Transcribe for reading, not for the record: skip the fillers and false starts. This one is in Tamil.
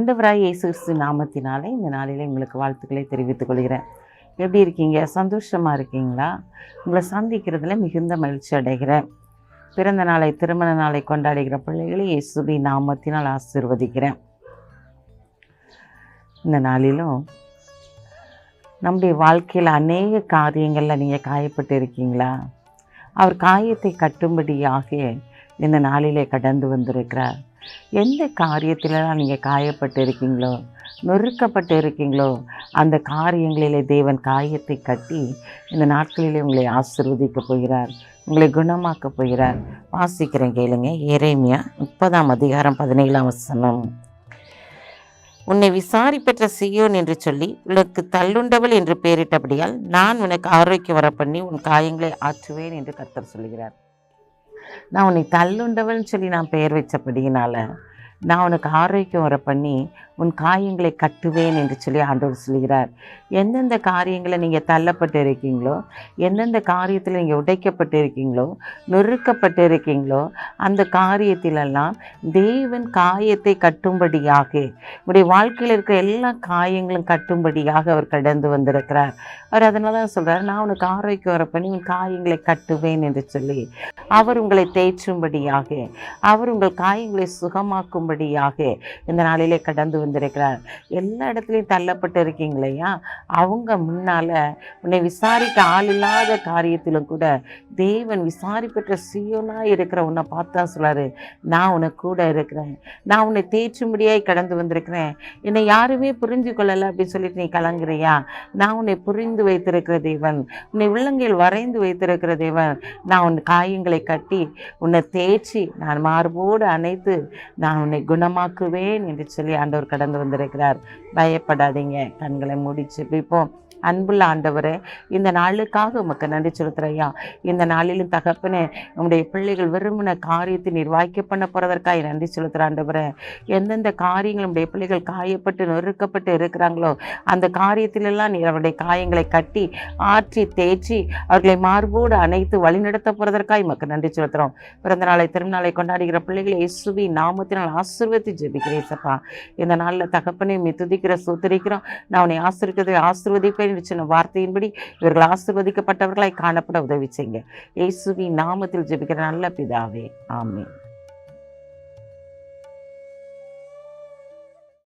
ஆண்டவராய் இயேசு கிறிஸ்து நாமத்தினாலே இந்த நாளிலே உங்களுக்கு வாழ்த்துக்களை தெரிவித்துக் கொள்கிறேன். எப்படி இருக்கீங்க? சந்தோஷமாக இருக்கீங்களா? உங்களை சந்திக்கிறதுல மிகுந்த மகிழ்ச்சி அடைகிறேன். பிறந்த நாளை, திருமண நாளை கொண்டாடுகிற பிள்ளைகளை இயேசுவின் நாமத்தினால் ஆசீர்வதிக்கிறேன். இந்த நாளிலும் நம்முடைய வாழ்க்கையில் அநேக காரியங்களில் நீங்கள் காயப்பட்டு இருக்கீங்களா? அவர் காயத்தை கட்டும்படியாக இந்த நாளிலே கடந்து வந்திருக்கிறார். எந்த காரியத்திலலாம் நீங்கள் காயப்பட்டு இருக்கீங்களோ, நொறுக்கப்பட்டு இருக்கீங்களோ, அந்த காரியங்களிலே தேவன் காயத்தை கட்டி இந்த நாட்களிலே உங்களை ஆசீர்வதிக்கப் போகிறார், உங்களை குணமாக்கப் போகிறார். வாசிக்கிறேன், கேளுங்க. எரேமியா 30:17. உன்னை விசாரிப்பெற்ற சீயோன் என்று சொல்லி உனக்கு தள்ளுண்டவள் என்று பெயரிட்டபடியால் நான் உனக்கு ஆரோக்கியம் வரப்பண்ணி உன் காயங்களை ஆற்றுவேன் என்று கர்த்தர் சொல்கிறார். நான் உன்னை தள்ளுண்டவள்னு சொல்லி நான் பெயர் வச்சபடியினால நான் உனக்கு ஆரோக்கியம் வர பண்ணி உன் காயங்களை கட்டுவேன் என்று சொல்லி ஆண்டவர் சொல்கிறார். எந்தெந்த காரியங்களை நீங்கள் தள்ளப்பட்டு இருக்கீங்களோ, எந்தெந்த காரியத்தில் நீங்கள் உடைக்கப்பட்டு இருக்கீங்களோ, நொறுக்கப்பட்டு இருக்கீங்களோ, அந்த காரியத்திலெல்லாம் தேவன் காயத்தை கட்டும்படியாக, உங்களுடைய வாழ்க்கையில் இருக்கிற எல்லா காயங்களும் கட்டும்படியாக அவர் கடந்து வந்திருக்கிறார். அவர் அதனால தான் சொல்கிறார், நான் உனக்கு ஆரோக்கியம் வர பண்ணி உன் காயங்களை கட்டுவேன் என்று சொல்லி அவர் உங்களை தேய்ச்சும்படியாக, அவர் உங்கள் காயங்களை சுகமாக்கும்படியாக இந்த நாளிலே கடந்து வந்திருக்கிறார். எல்லா இடத்துலையும் தள்ளப்பட்டு இருக்கீங்களையா, அவங்க முன்னால் உன்னை விசாரிக்க ஆள் இல்லாத காரியத்திலும் கூட தேவன் விசாரிப்பற்ற சீயோனாக இருக்கிற உன்னை பார்த்தா சொல்கிறாரு, நான் உனக்கு கூட இருக்கிறேன், நான் உன்னை தேய்ச்சும்படியாய் கடந்து வந்திருக்கிறேன். என்னை யாருமே புரிஞ்சு கொள்ளலை அப்படின்னு சொல்லிட்டு நீ கலங்குறியா? நான் உன்னை புரிந்து வைத்திருக்கிற தேவன், உன்னை உள்ளங்கையில் வரைந்து வைத்திருக்கிற தேவன். நான் உன் காயங்களை கட்டி உன்னை தேய்ச்சி நான் மார்போடு அணைத்து நான் உன்னை குணமாக்குவேன் என்று சொல்லி ஆண்டவர் கடந்து வந்திருக்கிறார். பயப்படாதீங்க. கண்களை மூடிச்சு பிடிப்போம். அன்புள்ள ஆண்டவரே, இந்த நாளுக்காக உமக்கு நன்றி செலுத்துறையா. இந்த நாளிலும் தகப்பனே, நம்முடைய பிள்ளைகள் விரும்பின காரியத்தை நிர்வாகிக்க பண்ண போகிறதற்காக நன்றி செலுத்துகிற ஆண்டவரே. எந்தெந்த காரியங்கள் நம்முடைய பிள்ளைகள் காயப்பட்டு நொறுக்கப்பட்டு இருக்கிறாங்களோ அந்த காரியத்திலெல்லாம் நீர் அவருடைய காயங்களை கட்டி ஆற்றி தேய்ச்சி அவர்களை மார்போடு அணைத்து வழிநடத்த போகிறதற்காக உமக்கு நன்றி செலுத்துகிறோம். பிறந்த நாளை, திருநாளை கொண்டாடுகிற பிள்ளைகளை இயேசுவின் நாமத்தினால் ஆசீர்வதித்து ஜெபிக்கிறேன் சப்பா. இந்த நாளில் தகப்பனை துதிக்கிற சூத்திரிக்கிறோம். நான் உன்னை ஆசீர்வதிப்பேன் சொன்ன வார்த்தையின்படி இவர்கள் ஆசீர்வதிக்கப்பட்டவர்களாய் காணப்பட உதவி செய்யுங்க. இயேசுவின் நாமத்தில் ஜெபிக்கிற நல்ல பிதாவே, ஆமென்.